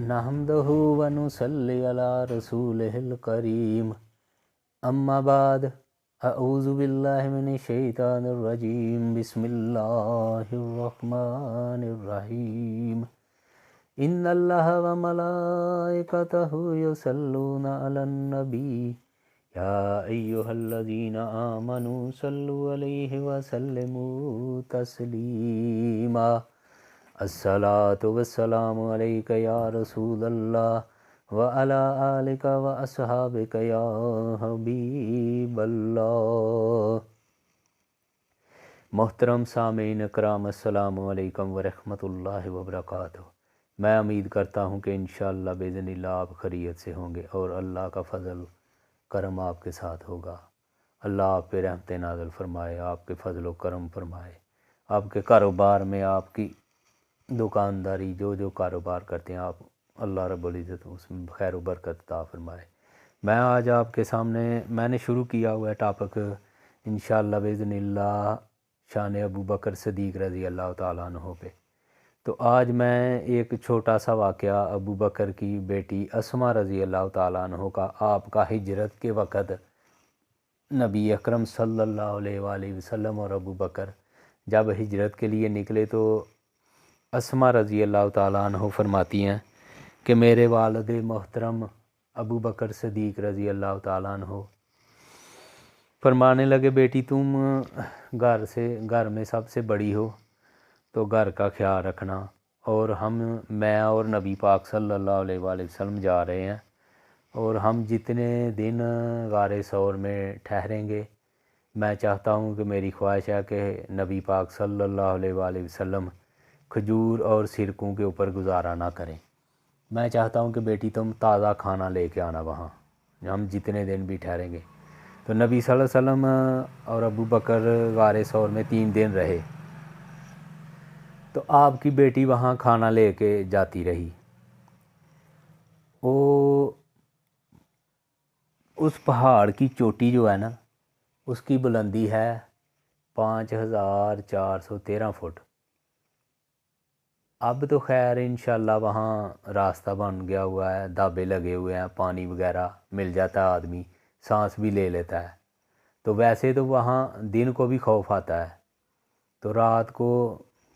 نحمدہ ونصلی علی رسولہ الکریم اما بعد اعوذ باللہ من الشیطان الرجیم بسم اللہ الرحمن الرحیم ان اللہ وملائکتہ یصلون علی النبی یا ایہا الذین آمنوا صلوا علیہ وسلموا تسلیما الصلاة والسلام علیک یا رسول اللہ وعلی آلک واصحابک یا حبیب اللہ۔ محترم سامعین اکرام، السلام علیکم ورحمۃ اللہ وبرکاتہ۔ میں امید کرتا ہوں کہ انشاءاللہ باذن اللہ آپ خیریت سے ہوں گے اور اللہ کا فضل کرم آپ کے ساتھ ہوگا۔ اللہ آپ پہ رحمت نازل فرمائے، آپ کے فضل و کرم فرمائے، آپ کے کاروبار میں، آپ کی دکانداری، جو کاروبار کرتے ہیں آپ، اللہ رب العزت اس میں خیر و برکت عطا فرمائے۔ میں آج آپ کے سامنے میں نے شروع کیا ہوا ہے ٹاپک انشاءاللہ باذن اللہ شان ابو بکر صدیق رضی اللہ تعالیٰ عنہ پہ۔ تو آج میں ایک چھوٹا سا واقعہ ابو بکر کی بیٹی اسما رضی اللہ تعالیٰ عنہ کا، آپ کا ہجرت کے وقت نبی اکرم صلی اللہ علیہ وآلہ وسلم اور ابو بکر جب ہجرت کے لیے نکلے تو اسما رضی اللہ تعالیٰ عنہ فرماتی ہیں کہ میرے والد محترم ابو بکر صدیق رضی اللہ تعالیٰ عنہ فرمانے لگے، بیٹی تم گھر میں سب سے بڑی ہو تو گھر کا خیال رکھنا، اور میں اور نبی پاک صلی اللہ علیہ وآلہ وسلم جا رہے ہیں، اور ہم جتنے دن غار ثور میں ٹھہریں گے میں چاہتا ہوں کہ میری خواہش ہے کہ نبی پاک صلی اللہ علیہ وآلہ وسلم کھجور اور سرکوں کے اوپر گزارا نہ کریں۔ میں چاہتا ہوں کہ بیٹی تم تازہ کھانا لے کے آنا وہاں، ہم جتنے دن بھی ٹھہریں گے۔ تو نبی صلی اللہ علیہ وسلم اور ابو بکر غار ثور میں 3 دن رہے، تو آپ کی بیٹی وہاں کھانا لے کے جاتی رہی۔ وہ اس پہاڑ کی چوٹی جو ہے نا، اس کی بلندی ہے 5413 فٹ۔ اب تو خیر انشاءاللہ وہاں راستہ بن گیا ہوا ہے، دھابے لگے ہوئے ہیں، پانی وغیرہ مل جاتا ہے، آدمی سانس بھی لے لیتا ہے۔ تو ویسے تو وہاں دن کو بھی خوف آتا ہے، تو رات کو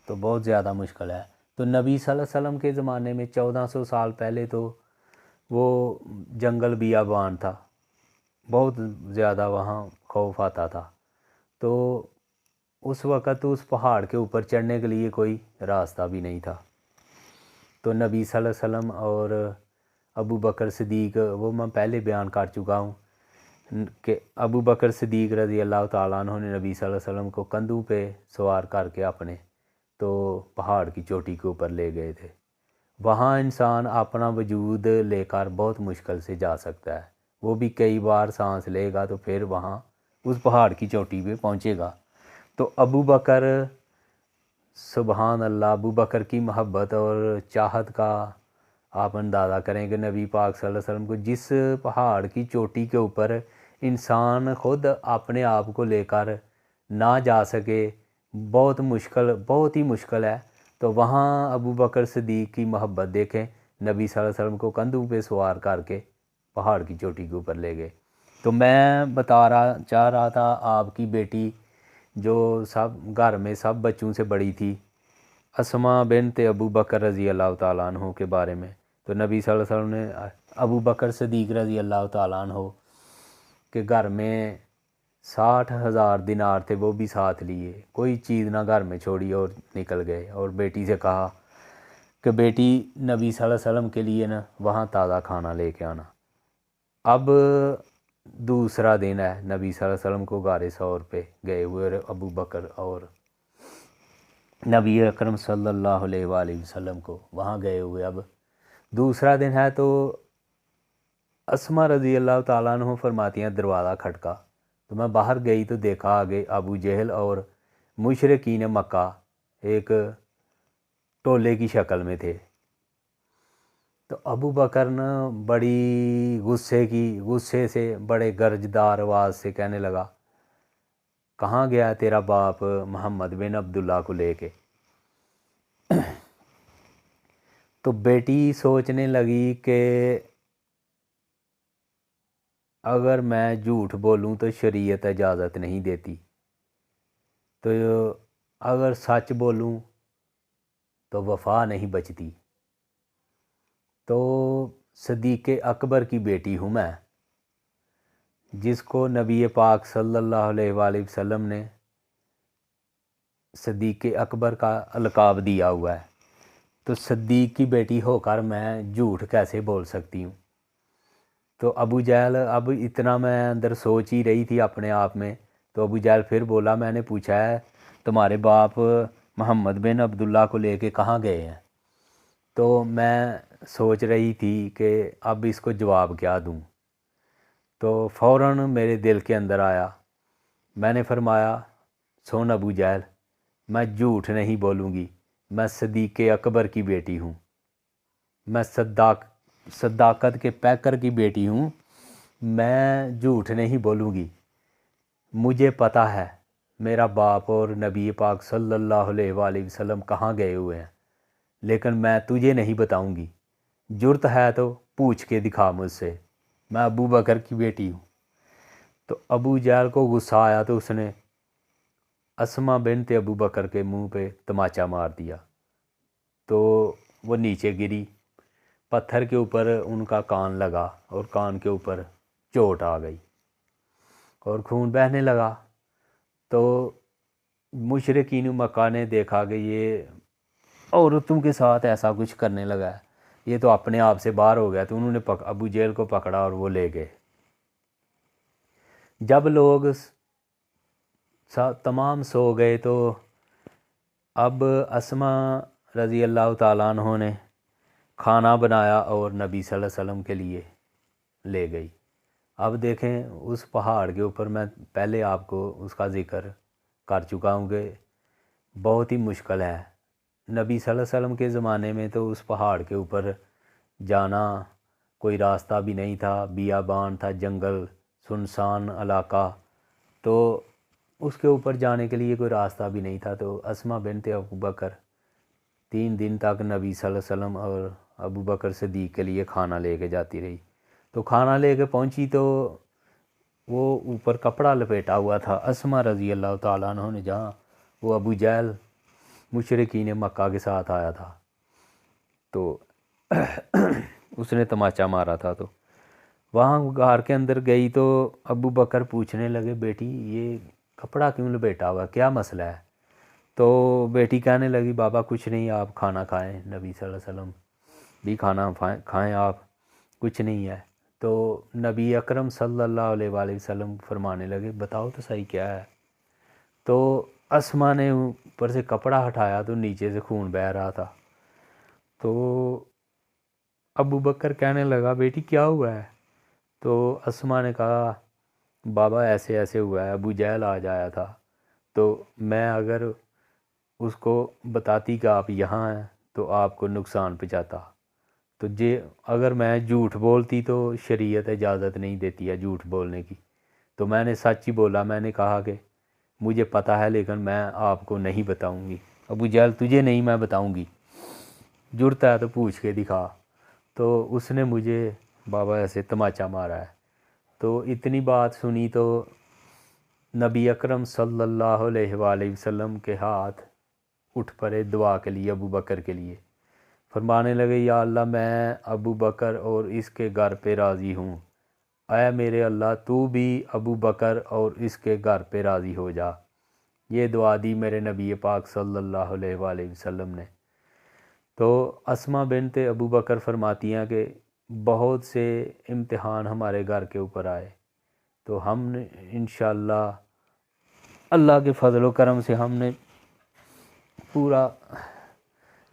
تو بہت زیادہ مشکل ہے۔ تو نبی صلی اللہ علیہ وسلم کے زمانے میں 1400 سال پہلے تو وہ جنگل بیابان تھا، بہت زیادہ وہاں خوف آتا تھا۔ تو اس وقت اس پہاڑ کے اوپر چڑھنے کے لیے کوئی راستہ بھی نہیں تھا۔ تو نبی صلی اللہ علیہ وسلم اور ابو بکر صدیق، وہ میں پہلے بیان کر چکا ہوں کہ ابو بکر صدیق رضی اللہ تعالیٰ عنہ نے نبی صلی اللہ علیہ وسلم کو کندھوں پہ سوار کر کے اپنے تو پہاڑ کی چوٹی کے اوپر لے گئے تھے۔ وہاں انسان اپنا وجود لے کر بہت مشکل سے جا سکتا ہے، وہ بھی کئی بار سانس لے گا تو پھر وہاں اس پہاڑ کی چوٹی پہ پہنچے گا۔ تو ابو بکر، سبحان اللہ، ابو بکر کی محبت اور چاہت کا آپ اندازہ کریں کہ نبی پاک صلی اللہ علیہ وسلم کو جس پہاڑ کی چوٹی کے اوپر انسان خود اپنے آپ کو لے کر نہ جا سکے، بہت ہی مشکل ہے، تو وہاں ابو بکر صدیق کی محبت دیکھیں، نبی صلی اللہ علیہ وسلم کو کندھوں پہ سوار کر کے پہاڑ کی چوٹی کے اوپر لے گئے۔ تو میں چاہ رہا تھا آپ کی بیٹی جو سب گھر میں سب بچوں سے بڑی تھی، اسما بنت ابو بکر رضی اللہ تعالیٰ عنہ کے بارے میں، تو نبی صلی اللہ علیہ وسلم نے ابو بکر صدیق رضی اللہ تعالیٰ عنہ کے گھر میں 60,000 دینار تھے، وہ بھی ساتھ لیے، کوئی چیز نہ گھر میں چھوڑی اور نکل گئے، اور بیٹی سے کہا کہ بیٹی نبی صلی اللہ علیہ وسلم کے لیے نا وہاں تازہ کھانا لے کے آنا۔ اب دوسرا دن ہے، نبی صلی اللہ علیہ وسلم کو غار ثور پہ گئے ہوئے، اور ابو بکر اور نبی اکرم صلی اللہ علیہ وآلہ وسلم کو وہاں گئے ہوئے۔ اب دوسرا دن ہے تو اسما رضی اللہ تعالیٰ عنہ فرماتی ہیں دروازہ کھٹکا، تو میں باہر گئی تو دیکھا آگے ابو جہل اور مشرکین مکہ ایک ٹولے کی شکل میں تھے۔ تو ابو بکر نے بڑی غصے سے بڑے گرجدار آواز سے کہنے لگا، کہاں گیا تیرا باپ محمد بن عبداللہ کو لے کے؟ تو بیٹی سوچنے لگی کہ اگر میں جھوٹ بولوں تو شریعت اجازت نہیں دیتی، تو اگر سچ بولوں تو وفا نہیں بچتی، تو صدیق اکبر کی بیٹی ہوں میں، جس کو نبی پاک صلی اللہ علیہ وآلہ وسلم نے صدیق اکبر کا القاب دیا ہوا ہے، تو صدیق کی بیٹی ہو کر میں جھوٹ کیسے بول سکتی ہوں؟ تو ابو جہل اب اتنا میں اندر سوچ ہی رہی تھی اپنے آپ میں، تو ابو جہل پھر بولا، میں نے پوچھا ہے تمہارے باپ محمد بن عبداللہ کو لے کے کہاں گئے ہیں؟ تو میں سوچ رہی تھی کہ اب اس کو جواب کیا دوں، تو فوراً میرے دل کے اندر آیا، میں نے فرمایا سن ابو جہل، میں جھوٹ نہیں بولوں گی، میں صدیق اکبر کی بیٹی ہوں، میں صداقت کے پیکر کی بیٹی ہوں، میں جھوٹ نہیں بولوں گی، مجھے پتہ ہے میرا باپ اور نبی پاک صلی اللہ علیہ وآلہ وسلم کہاں گئے ہوئے ہیں، لیکن میں تجھے نہیں بتاؤں گی، جرت ہے تو پوچھ کے دکھا مجھ سے، میں ابو بکر کی بیٹی ہوں۔ تو ابو جہل کو غصہ آیا تو اس نے اسما بنت ابو بکر کے منہ پہ تماچا مار دیا، تو وہ نیچے گری، پتھر کے اوپر ان کا کان لگا اور کان کے اوپر چوٹ آ گئی اور خون بہنے لگا۔ تو مشرکین مکہ نے دیکھا کہ یہ عورتوں کے ساتھ ایسا کچھ کرنے لگا ہے، یہ تو اپنے آپ سے باہر ہو گیا، تو انہوں نے ابو جہل کو پکڑا اور وہ لے گئے۔ جب لوگ تمام سو گئے تو اب اسما رضی اللہ تعالیٰ عنہ نے کھانا بنایا اور نبی صلی اللہ علیہ وسلم کے لیے لے گئی۔ اب دیکھیں اس پہاڑ کے اوپر، میں پہلے آپ کو اس کا ذکر کر چکا ہوں کہ بہت ہی مشکل ہے، نبی صلی اللہ علیہ وسلم کے زمانے میں تو اس پہاڑ کے اوپر جانا کوئی راستہ بھی نہیں تھا، بیابان تھا، جنگل، سنسان علاقہ، تو اس کے اوپر جانے کے لیے کوئی راستہ بھی نہیں تھا۔ تو اسما بنت ابو بکر 3 دن تک نبی صلی اللہ علیہ وسلم اور ابو بکر صدیق کے لیے کھانا لے کے جاتی رہی۔ تو کھانا لے کے پہنچی تو وہ اوپر کپڑا لپیٹا ہوا تھا اسما رضی اللہ تعالیٰ عنہ نے، جہاں وہ ابو جہل مشرکین مکہ کے ساتھ آیا تھا، تو اس نے تماچا مارا تھا۔ تو وہاں غار کے اندر گئی تو ابو بکر پوچھنے لگے، بیٹی یہ کپڑا کیوں لپیٹا ہوا، کیا مسئلہ ہے؟ تو بیٹی کہنے لگی، بابا کچھ نہیں، آپ کھانا کھائیں، نبی صلی اللہ علیہ وسلم بھی کھانا کھائیں، آپ کچھ نہیں ہے۔ تو نبی اکرم صلی اللہ علیہ وآلہ وسلم فرمانے لگے، بتاؤ تو صحیح کیا ہے؟ تو اسما نے اوپر سے کپڑا ہٹایا تو نیچے سے خون بہہ رہا تھا۔ تو ابو بکر کہنے لگا، بیٹی کیا ہوا ہے؟ تو اسما نے کہا، بابا ایسے ایسے ہوا ہے، ابو جہل آج آیا تھا، تو میں اگر اس کو بتاتی کہ آپ یہاں ہیں تو آپ کو نقصان پہنچاتا، تو اگر میں جھوٹ بولتی تو شریعت اجازت نہیں دیتی ہے جھوٹ بولنے کی، تو میں نے سچ ہی بولا، میں نے کہا کہ مجھے پتہ ہے لیکن میں آپ کو نہیں بتاؤں گی۔ ابو جہل تجھے نہیں میں بتاؤں گی، جرت ہے تو پوچھ کے دکھا۔ تو اس نے مجھے بابا ایسے تماچا مارا ہے۔ تو اتنی بات سنی تو نبی اکرم صلی اللہ علیہ وآلہ وسلم کے ہاتھ اٹھ پڑے دعا کے لیے، ابو بکر کے لیے، فرمانے لگے، یا اللہ میں ابو بکر اور اس کے گھر پہ راضی ہوں، اے میرے اللہ تو بھی ابو بکر اور اس کے گھر پہ راضی ہو جا۔ یہ دعا دی میرے نبی پاک صلی اللہ علیہ وآلہ وسلم نے۔ تو اسما بنت ابو بکر فرماتی ہیں کہ بہت سے امتحان ہمارے گھر کے اوپر آئے، تو ہم نے انشاءاللہ اللہ کے فضل و کرم سے ہم نے پورا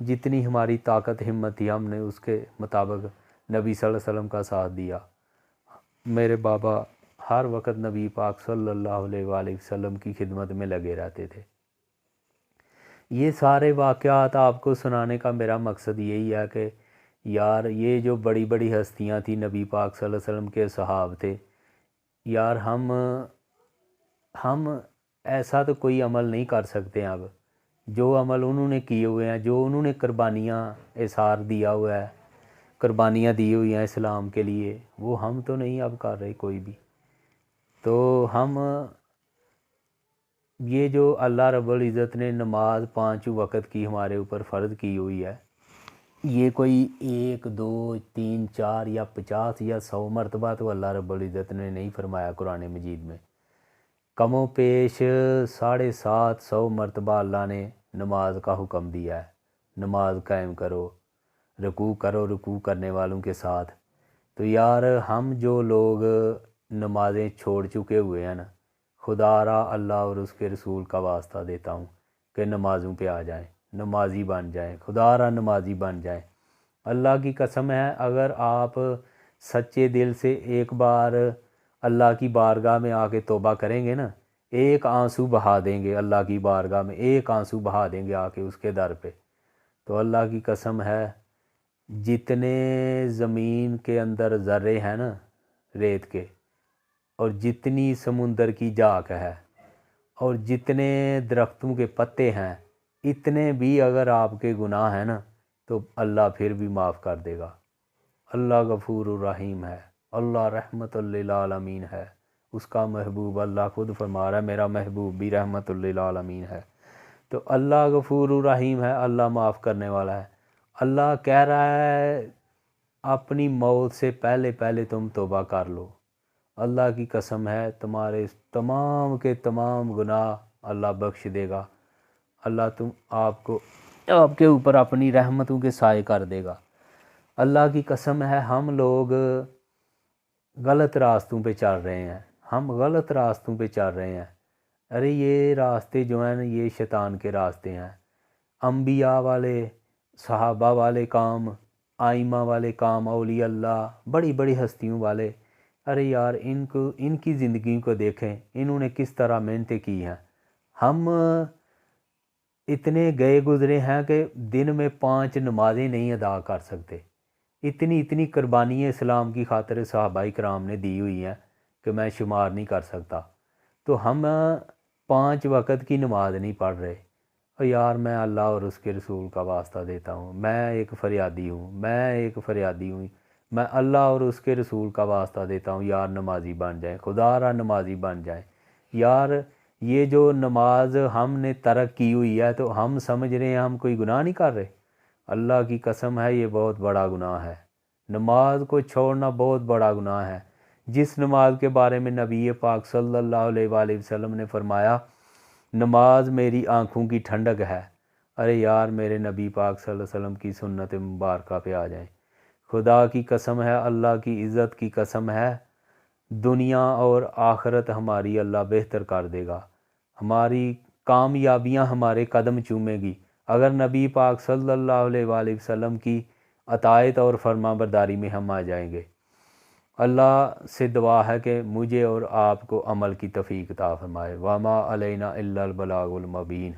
جتنی ہماری طاقت ہمت تھی ہم نے اس کے مطابق نبی صلی اللہ علیہ وسلم کا ساتھ دیا۔ میرے بابا ہر وقت نبی پاک صلی اللہ علیہ وآلہ وسلم کی خدمت میں لگے رہتے تھے۔ یہ سارے واقعات آپ کو سنانے کا میرا مقصد یہی ہے کہ یار یہ جو بڑی بڑی ہستیاں تھیں، نبی پاک صلی اللہ علیہ وسلم کے صحاب تھے، یار ہم ایسا تو کوئی عمل نہیں کر سکتے اب جو عمل انہوں نے کیے ہوئے ہیں، جو انہوں نے قربانیاں اثار دیا ہوا ہے، قربانیاں دی ہوئی ہیں اسلام کے لیے، وہ ہم تو نہیں اب کر رہے کوئی بھی۔ تو ہم یہ جو اللہ رب العزت نے نماز 5 وقت کی ہمارے اوپر فرض کی ہوئی ہے، یہ کوئی 1 2 3 4 یا 50 یا 100 مرتبہ تو اللہ رب العزت نے نہیں فرمایا قرآن مجید میں، کم و پیش 750 مرتبہ اللہ نے نماز کا حکم دیا ہے، نماز قائم کرو، رکوع کرو رکوع کرنے والوں کے ساتھ۔ تو یار ہم جو لوگ نمازیں چھوڑ چکے ہوئے ہیں نا، خدا را اللہ اور اس کے رسول کا واسطہ دیتا ہوں کہ نمازوں پہ آ جائیں، نمازی بن جائیں، خدا را نمازی بن جائیں۔ اللہ کی قسم ہے، اگر آپ سچے دل سے ایک بار اللہ کی بارگاہ میں آ کے توبہ کریں گے نا، ایک آنسو بہا دیں گے اللہ کی بارگاہ میں، ایک آنسو بہا دیں گے آ کے اس کے در پہ، تو اللہ کی قسم ہے جتنے زمین کے اندر ذرے ہیں نا ریت کے، اور جتنی سمندر کی جاک ہے، اور جتنے درختوں کے پتے ہیں، اتنے بھی اگر آپ کے گناہ ہیں نا تو اللہ پھر بھی معاف کر دے گا۔ اللہ غفور الرحیم ہے، اللہ رحمت للعالمین ہے، اس کا محبوب، اللہ خود فرما رہا ہے میرا محبوب بھی رحمت للعالمین ہے۔ تو اللہ غفور الرحیم ہے، اللہ معاف کرنے والا ہے۔ اللہ کہہ رہا ہے اپنی موت سے پہلے پہلے تم توبہ کر لو، اللہ کی قسم ہے تمہارے تمام کے تمام گناہ اللہ بخش دے گا، اللہ آپ کے اوپر اپنی رحمتوں کے سائے کر دے گا۔ اللہ کی قسم ہے ہم لوگ غلط راستوں پہ چل رہے ہیں، ہم غلط راستوں پہ چل رہے ہیں۔ ارے یہ راستے جو ہیں نا یہ شیطان کے راستے ہیں، انبیاء والے، صحابہ والے کام، آئمہ والے کام، اولیاء اللہ، بڑی بڑی ہستیوں والے، ارے یار ان کی زندگی کو دیکھیں، انہوں نے کس طرح محنتیں کی ہیں۔ ہم اتنے گئے گزرے ہیں کہ دن میں 5 نمازیں نہیں ادا کر سکتے، اتنی قربانیاں اسلام کی خاطر صحابہ کرام نے دی ہوئی ہیں کہ میں شمار نہیں کر سکتا۔ تو ہم 5 وقت کی نماز نہیں پڑھ رہے۔ اور یار میں اللہ اور اس کے رسول کا واسطہ دیتا ہوں، میں ایک فریادی ہوں، میں اللہ اور اس کے رسول کا واسطہ دیتا ہوں، یار نمازی بن جائیں، خدا را نمازی بن جائیں۔ یار یہ جو نماز ہم نے ترک کی ہوئی ہے تو ہم سمجھ رہے ہیں ہم کوئی گناہ نہیں کر رہے، اللہ کی قسم ہے یہ بہت بڑا گناہ ہے، نماز کو چھوڑنا بہت بڑا گناہ ہے۔ جس نماز کے بارے میں نبی پاک صلی اللہ علیہ وآلہ وسلم نے فرمایا نماز میری آنکھوں کی ٹھنڈک ہے، ارے یار میرے نبی پاک صلی اللہ علیہ وسلم کی سنت مبارکہ پہ آ جائیں، خدا کی قسم ہے، اللہ کی عزت کی قسم ہے، دنیا اور آخرت ہماری اللہ بہتر کر دے گا، ہماری کامیابیاں ہمارے قدم چومے گی اگر نبی پاک صلی اللہ علیہ وآلہ وسلم کی اطاعت اور فرما برداری میں ہم آ جائیں گے۔ اللہ سے دعا ہے کہ مجھے اور آپ کو عمل کی توفیق عطا فرمائے۔ وما علینا الا البلاغ المبین۔